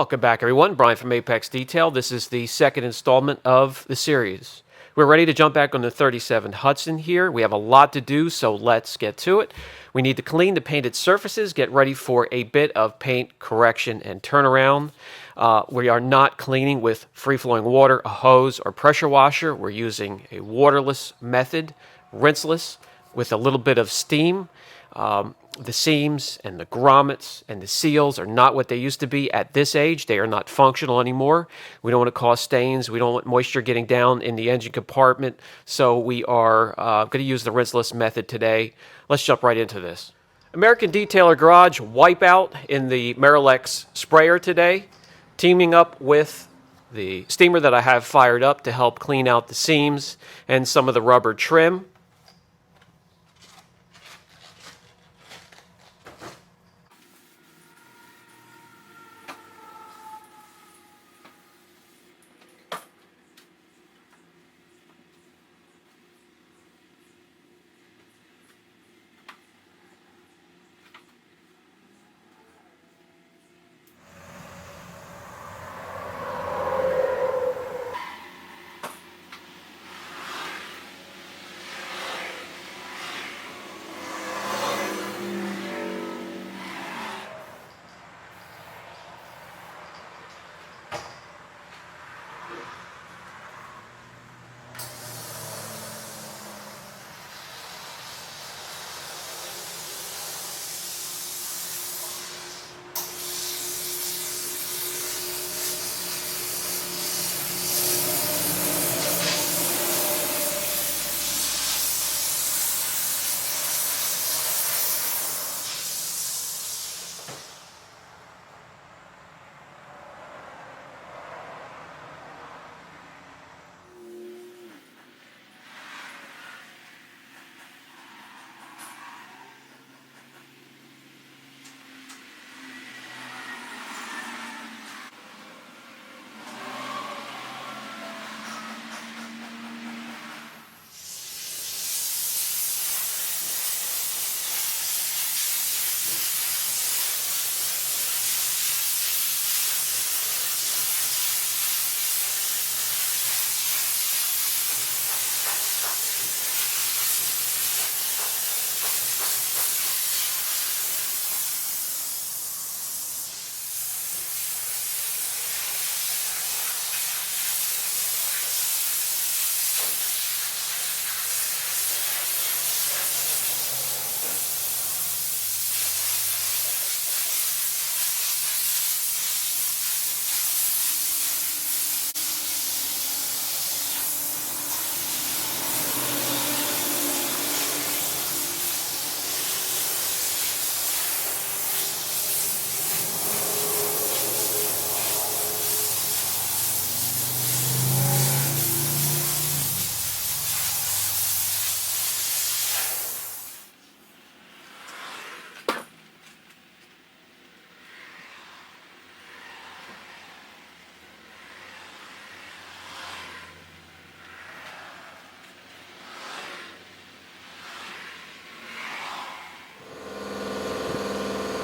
Welcome back, everyone. Brian from Apex Detail. This is the second installment of the series. We're ready to jump back on the 37 Hudson here. We have a lot to do, so let's get to it. We need to clean the painted surfaces, get ready for a bit of paint correction and turnaround. We are not cleaning with free-flowing water, a hose, or pressure washer. We're using a waterless method, rinseless, with a little bit of steam. The seams and the grommets and the seals are not what they used to be at this age. They are not functional anymore. We don't want to cause stains. We don't want moisture getting down in the engine compartment. So we are going to use the rinseless method today. Let's jump right into this. American Detailer Garage wipeout in the Marilex sprayer today, teaming up with the steamer that I have fired up to help clean out the seams and some of the rubber trim.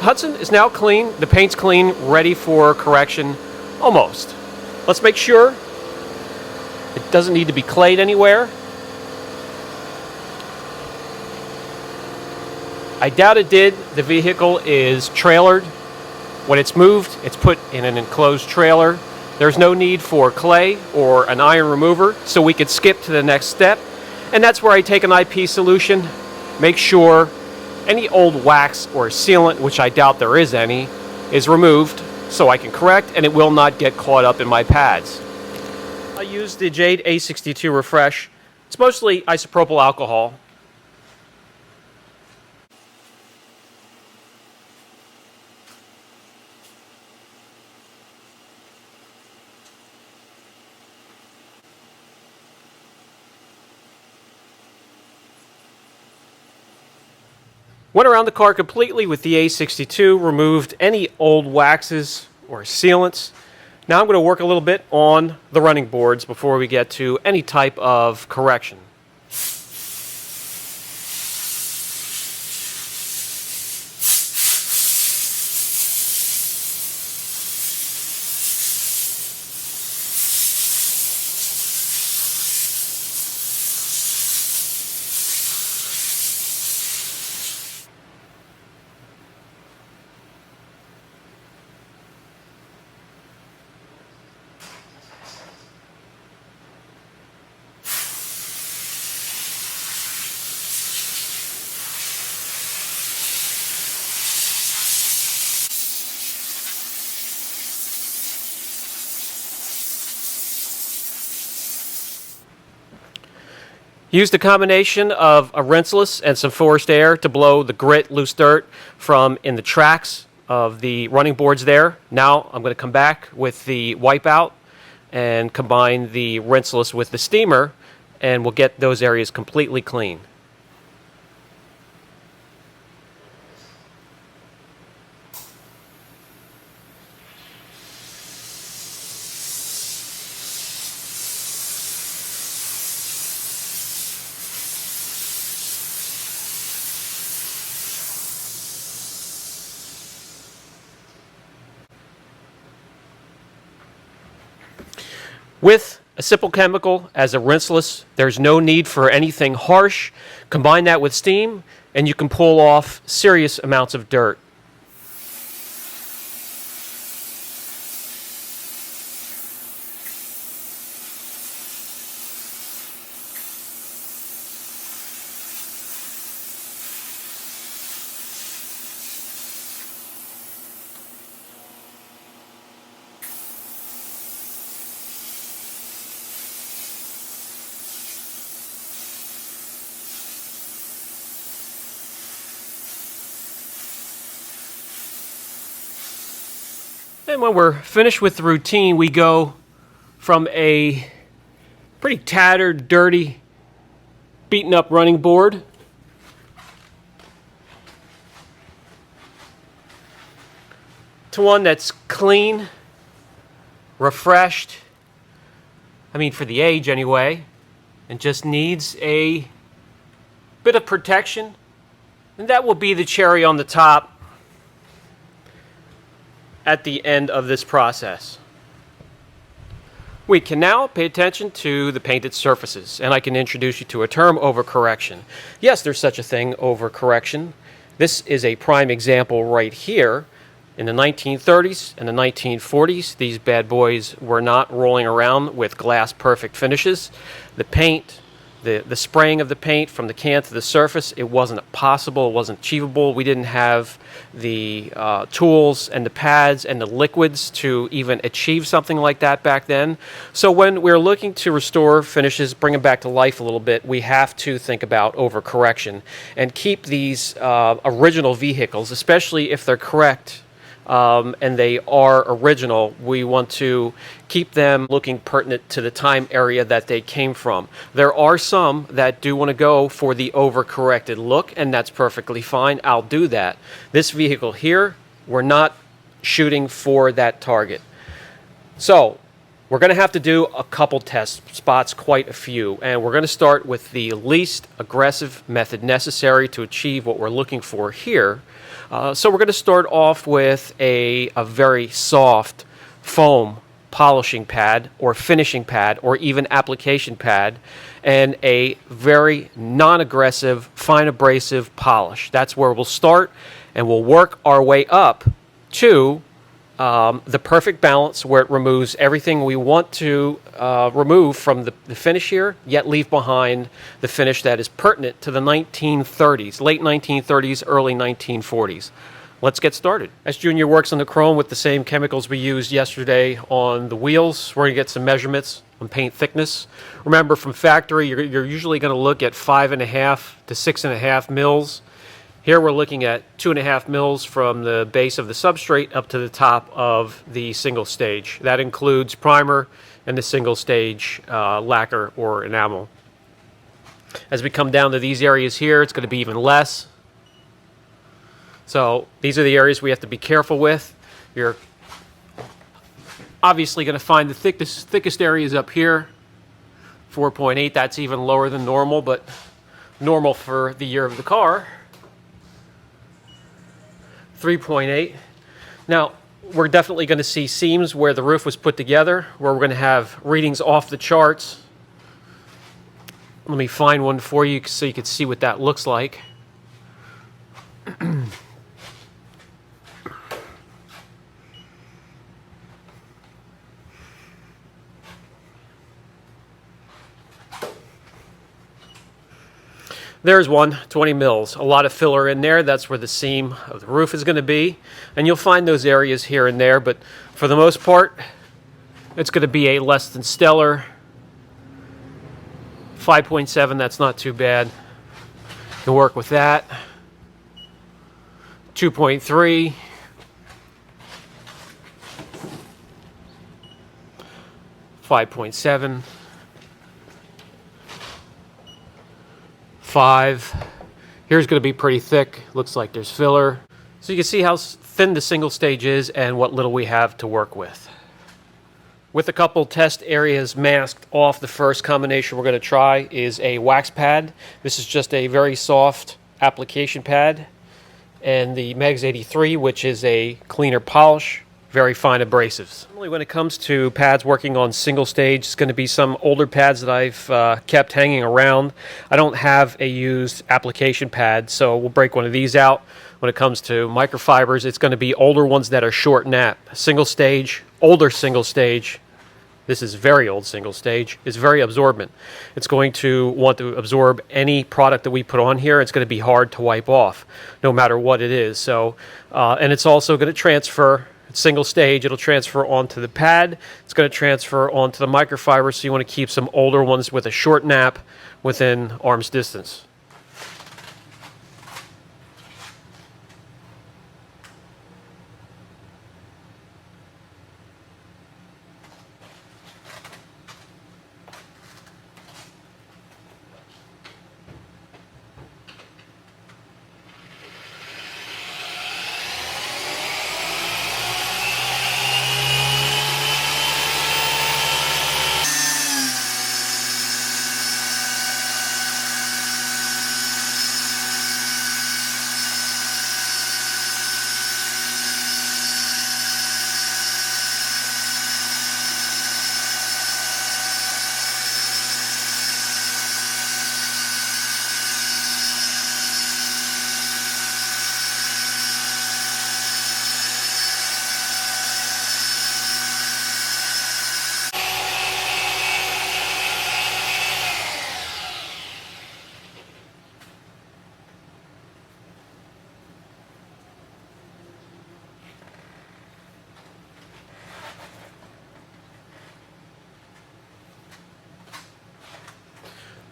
Hudson is now clean. The paint's clean, ready for correction, almost. Let's make sure it doesn't need to be clayed anywhere. I doubt it did. The vehicle is trailered. When it's moved, it's put in an enclosed trailer. There's no need for clay or an iron remover, so we could skip to the next step. And that's where I take an IP solution, make sure any old wax or sealant, which I doubt there is any, is removed so I can correct and it will not get caught up in my pads. I use the Jade A62 Refresh. It's mostly isopropyl alcohol. Went around the car completely with the A62, removed any old waxes or sealants. Now I'm going to work a little bit on the running boards before we get to any type of correction. Used a combination of a rinseless and some forced air to blow the grit, loose dirt from in the tracks of the running boards there. Now I'm going to come back with the wipeout and combine the rinseless with the steamer, and we'll get those areas completely clean. With a simple chemical as a rinseless, there's no need for anything harsh. Combine that with steam, and you can pull off serious amounts of dirt. And when we're finished with the routine, we go from a pretty tattered, dirty, beaten up running board to one that's clean, refreshed, I mean for the age anyway, and just needs a bit of protection. And that will be the cherry on the top at the end of this process. We can now pay attention to the painted surfaces, and I can introduce you to a term, overcorrection. Yes, there's such a thing, overcorrection. This is a prime example right here. In the 1930s and the 1940s, these bad boys were not rolling around with glass perfect finishes. The paint, the spraying of the paint from the can to the surface, it wasn't possible, it wasn't achievable. We didn't have the tools and the pads and the liquids to even achieve something like that back then. So when we're looking to restore finishes, bring them back to life a little bit, we have to think about overcorrection and keep these original vehicles, especially if they're correct, and they are original, we want to keep them looking pertinent to the time area that they came from. There are some that do want to go for the overcorrected look, and that's perfectly fine. I'll do that. This vehicle here, we're not shooting for that target. So we're going to have to do a couple test spots, quite a few, and we're going to start with the least aggressive method necessary to achieve what we're looking for here. So we're going to start off with a very soft foam polishing pad or finishing pad or even application pad, and a very non-aggressive fine abrasive polish. That's where we'll start, and we'll work our way up to the perfect balance where it removes everything we want to remove from the finish here, yet leave behind the finish that is pertinent to the 1930s, late 1930s, early 1940s. Let's get started. As Junior works on the chrome with the same chemicals we used yesterday on the wheels, we're going to get some measurements on paint thickness. Remember, from factory, you're usually going to look at 5.5 to 6.5 mils. Here we're looking at 2.5 mils from the base of the substrate up to the top of the single stage. That includes primer and the single stage lacquer or enamel. As we come down to these areas here, it's going to be even less. So these are the areas we have to be careful with. You're obviously going to find the thickest areas up here. 4.8, that's even lower than normal, but normal for the year of the car. 3.8. Now, we're definitely going to see seams where the roof was put together, where we're going to have readings off the charts. Let me find one for you so you can see what that looks like. There's one, 20 mils, a lot of filler in there. That's where the seam of the roof is going to be. And you'll find those areas here and there, but for the most part, it's going to be a less than stellar 5.7, that's not too bad. Can work with that. 2.3. 5.7. 5. Here's going to be pretty thick. Looks like there's filler. So you can see how thin the single stage is and what little we have to work with. With a couple test areas masked off, the first combination we're going to try is a wax pad. This is just a very soft application pad. And the Megs 83, which is a cleaner polish, very fine abrasives. Normally when it comes to pads working on single stage, it's going to be some older pads that I've kept hanging around. I don't have a used application pad, so we'll break one of these out. When it comes to microfibers, it's going to be older ones that are short nap. Single stage, older single stage, this is very old single stage, is very absorbent. It's going to want to absorb any product that we put on here. It's going to be hard to wipe off, no matter what it is. So, and it's also going to transfer, it's single stage, it'll transfer onto the pad. It's going to transfer onto the microfiber, so you want to keep some older ones with a short nap within arm's distance.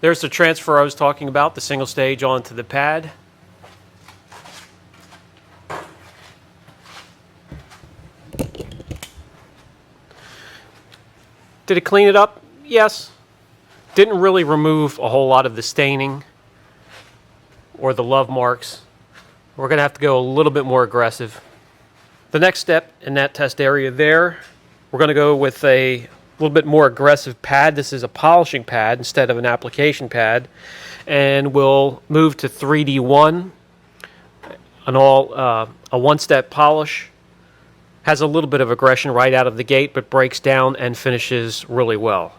There's the transfer I was talking about, the single stage onto the pad. Did it clean it up? Yes. Didn't really remove a whole lot of the staining or the love marks. We're going to have to go a little bit more aggressive. The next step in that test area there, we're going to go with a little bit more aggressive pad. This is a polishing pad instead of an application pad. And we'll move to 3D1, a one-step polish. Has a little bit of aggression right out of the gate, but breaks down and finishes really well.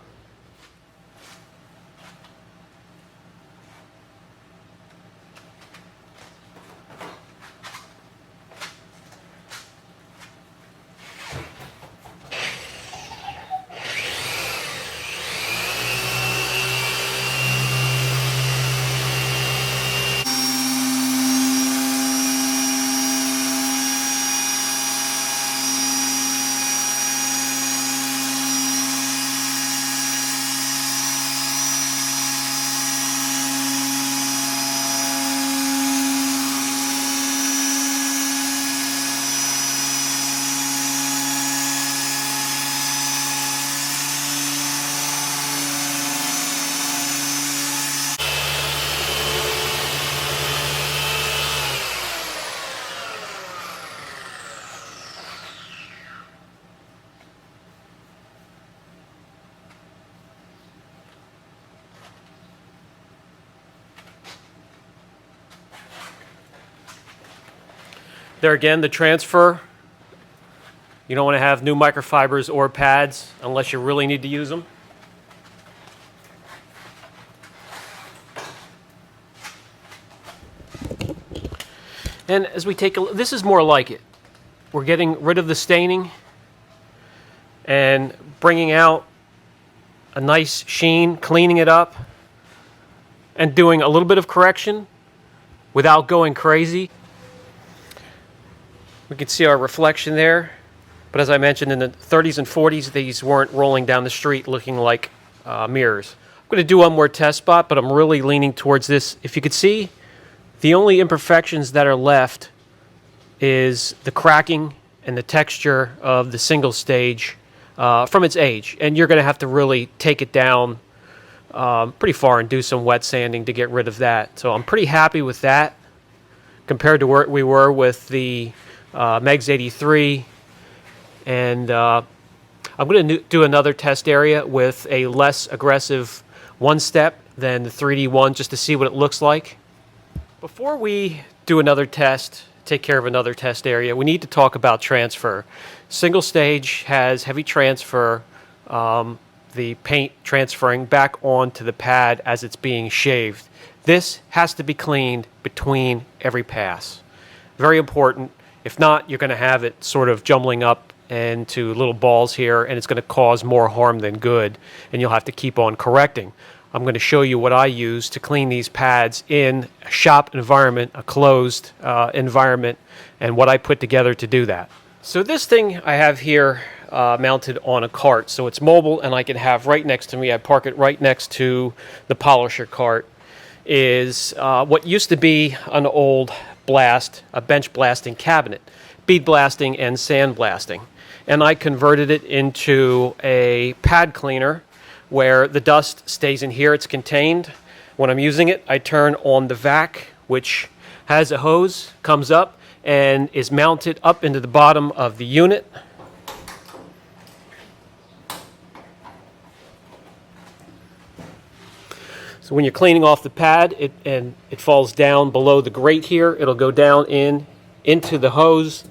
There again, the transfer. You don't want to have new microfibers or pads unless you really need to use them. And as we take a look, this is more like it. We're getting rid of the staining and bringing out a nice sheen, cleaning it up, and doing a little bit of correction without going crazy. We can see our reflection there, but as I mentioned, in the 30s and 40s, these weren't rolling down the street looking like mirrors. I'm going to do one more test spot, but I'm really leaning towards this. If you could see, the only imperfections that are left is the cracking and the texture of the single stage from its age. And you're going to have to really take it down pretty far and do some wet sanding to get rid of that. So I'm pretty happy with that compared to where we were with the Megs 83. And I'm going to do another test area with a less aggressive one-step than the 3D one, just to see what it looks like. Before we do another test, take care of another test area, we need to talk about transfer. Single stage has heavy transfer, the paint transferring back onto the pad as it's being shaved. This has to be cleaned between every pass. Very important. If not, you're going to have it sort of jumbling up into little balls here, and it's going to cause more harm than good, and you'll have to keep on correcting. I'm going to show you what I use to clean these pads in a shop environment, a closed environment, and what I put together to do that. So this thing I have here mounted on a cart, so it's mobile and I can have right next to me, I park it right next to the polisher cart, is what used to be an old a bench blasting cabinet, bead blasting and sand blasting. And I converted it into a pad cleaner where the dust stays in here, it's contained. When I'm using it, I turn on the vac, which has a hose, comes up, and is mounted up into the bottom of the unit. So when you're cleaning off the pad, it falls down below the grate here. It'll go down into the hose,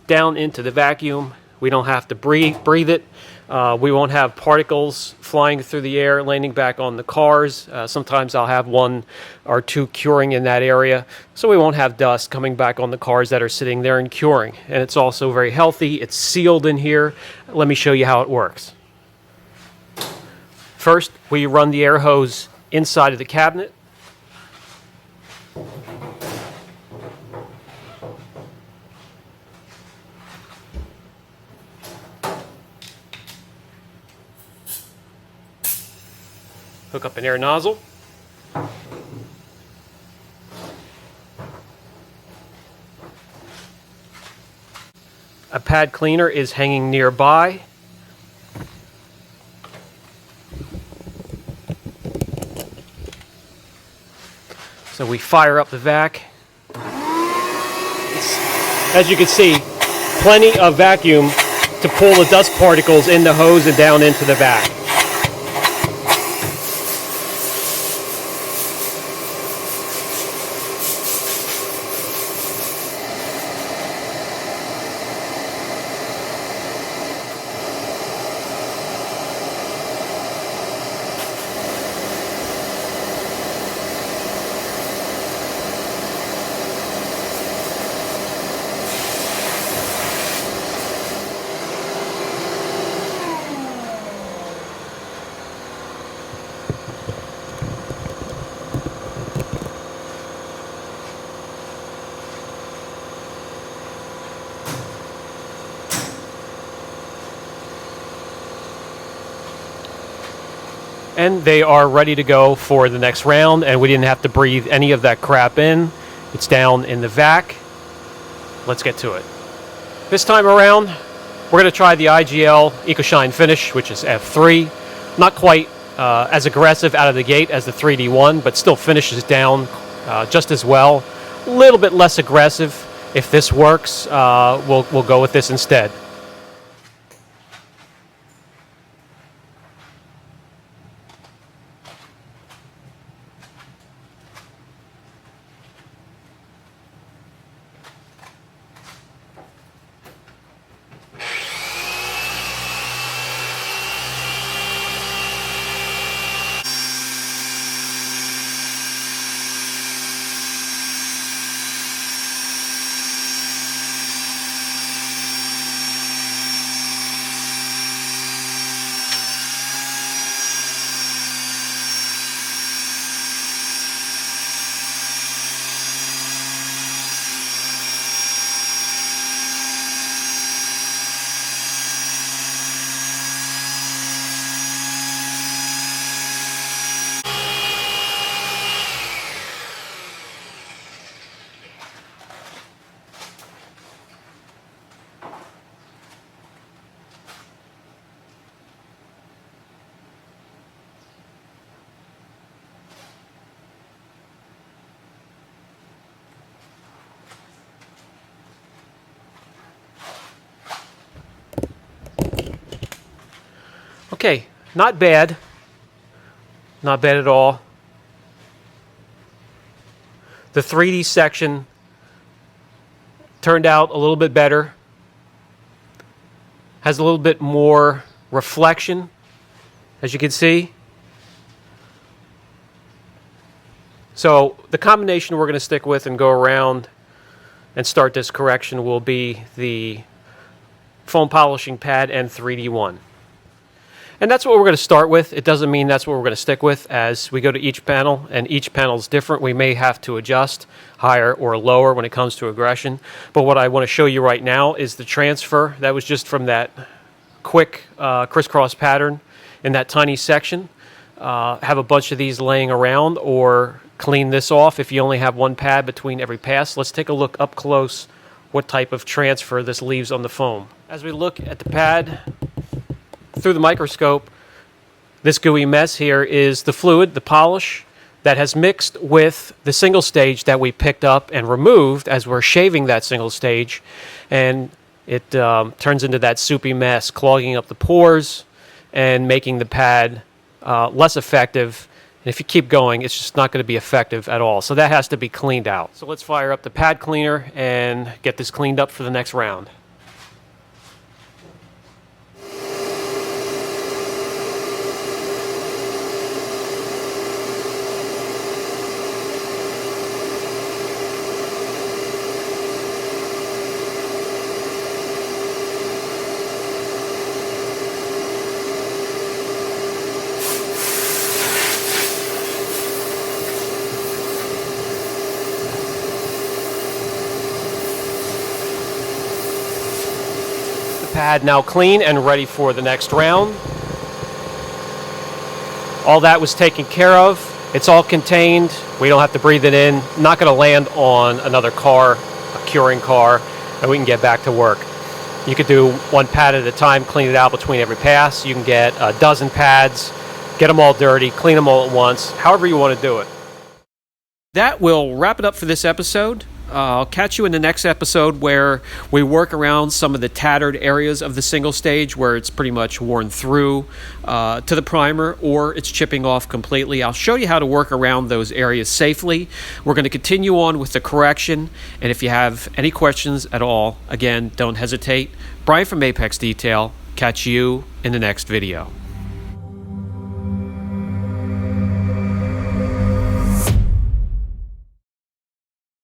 down into the vacuum. We don't have to breathe it. We won't have particles flying through the air, landing back on the cars. Sometimes I'll have one or two curing in that area, so we won't have dust coming back on the cars that are sitting there and curing. And it's also very healthy. It's sealed in here. Let me show you how it works. First, we run the air hose inside of the cabinet. Hook up an air nozzle. A pad cleaner is hanging nearby. So we fire up the vac. As you can see, plenty of vacuum to pull the dust particles in the hose and down into the vac. And they are ready to go for the next round, and we didn't have to breathe any of that crap in. It's down in the vac. Let's get to it. This time around, we're going to try the IGL EcoShine Finish, which is F3. Not quite as aggressive out of the gate as the 3D one, but still finishes down just as well. A little bit less aggressive. If this works, we'll go with this instead. Okay, not bad. Not bad at all. The 3D section turned out a little bit better. Has a little bit more reflection, as you can see. So the combination we're going to stick with and go around and start this correction will be the foam polishing pad and 3D one. And that's what we're going to start with. It doesn't mean that's what we're going to stick with. As we go to each panel, and each panel is different, we may have to adjust higher or lower when it comes to aggression. But what I want to show you right now is the transfer. That was just from that quick crisscross pattern in that tiny section. Have a bunch of these laying around, or clean this off if you only have one pad between every pass. Let's take a look up close what type of transfer this leaves on the foam. As we look at the pad through the microscope, this gooey mess here is the fluid, the polish, that has mixed with the single stage that we picked up and removed as we're shaving that single stage, and it turns into that soupy mess, clogging up the pores and making the pad less effective. And if you keep going, it's just not going to be effective at all. So that has to be cleaned out. So let's fire up the pad cleaner and get this cleaned up for the next round. Pad now clean and ready for the next round. All that was taken care of. It's all contained. We don't have to breathe it in. Not going to land on another car, a curing car, and we can get back to work. You could do one pad at a time, clean it out between every pass. You can get a dozen pads, get them all dirty, clean them all at once, however you want to do it. That will wrap it up for this episode. I'll catch you in the next episode where we work around some of the tattered areas of the single stage where it's pretty much worn through to the primer, or it's chipping off completely. I'll show you how to work around those areas safely. We're going to continue on with the correction, and if you have any questions at all, again, don't hesitate. Brian from Apex Detail. Catch you in the next video.